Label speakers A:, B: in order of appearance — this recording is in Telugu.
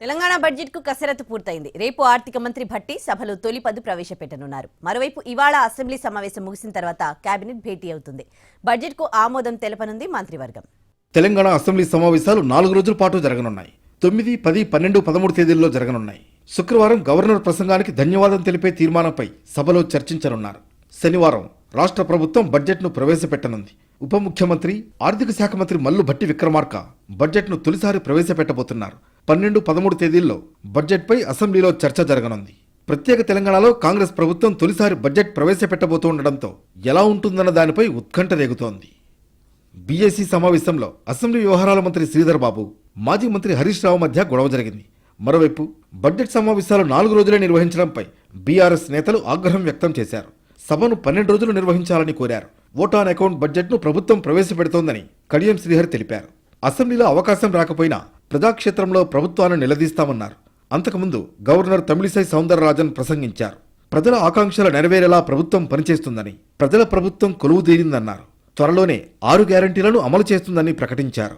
A: తెలంగాణ బడ్జెట్ కు కసరత్తు పూర్తయింది. రేపు ఆర్థిక మంత్రి భట్టి సభలో తొలి పద్దు ప్రవేశపెట్టనున్నారు. మరోవైపు ఇవాళ అసెంబ్లీ సమావేశం ముగిసిన తర్వాత కేబినెట్ భేటీ అవుతుంది. బడ్జెట్ కు ఆమోదం తెలపనుంది మంత్రివర్గం.
B: తెలంగాణ అసెంబ్లీ సమావేశాలు 4 రోజుల పాటు జరగనున్నాయి. 9, 10, 12, 13 తేదీల్లో జరగనున్నాయి. శుక్రవారం గవర్నర్ ప్రసంగానికి ధన్యవాదం తెలిపే తీర్మానంపై సభలో చర్చించనున్నారు. శనివారం రాష్ట్ర ప్రభుత్వం బడ్జెట్ను ప్రవేశపెట్టనుంది. ఉప ముఖ్యమంత్రి, ఆర్థిక శాఖ మంత్రి మల్లు భట్టి విక్రమార్క బడ్జెట్ను తొలిసారి ప్రవేశపెట్టబోతున్నారు. 12, 13 తేదీల్లో బడ్జెట్పై అసెంబ్లీలో చర్చ జరగనుంది. ప్రత్యేక తెలంగాణలో కాంగ్రెస్ ప్రభుత్వం తొలిసారి బడ్జెట్ ప్రవేశపెట్టబోతుండటంతో ఎలా ఉంటుందన్న దానిపై ఉత్కంఠ రేగుతోంది. బీఏసీ సమావేశంలో అసెంబ్లీ వ్యవహారాల మంత్రి శ్రీధర్ బాబు, మాజీ మంత్రి హరీష్ రావు మధ్య గొడవ జరిగింది. మరోవైపు బడ్జెట్ సమావేశాలు 4 రోజులే నిర్వహించడంపై బీఆర్ఎస్ నేతలు ఆగ్రహం వ్యక్తం చేశారు. సభను 12 రోజులు నిర్వహించాలని కోరారు. ఓట్ ఆన్ అకౌంట్ బడ్జెట్ను ప్రభుత్వం ప్రవేశపెడుతోందని కడియం శ్రీహరి తెలిపారు. అసెంబ్లీలో అవకాశం రాకపోయినా ప్రజాక్షేత్రంలో ప్రభుత్వాన్ని నిలదీస్తామన్నారు. అంతకుముందు గవర్నర్ తమిళిసై సౌందరరాజన్ ప్రసంగించారు. ప్రజల ఆకాంక్షలు నెరవేరేలా ప్రభుత్వం పనిచేస్తుందని, ప్రజల ప్రభుత్వం కొలువుదీరిందన్నారు. త్వరలోనే 6 గ్యారంటీలను అమలు చేస్తుందని ప్రకటించారు.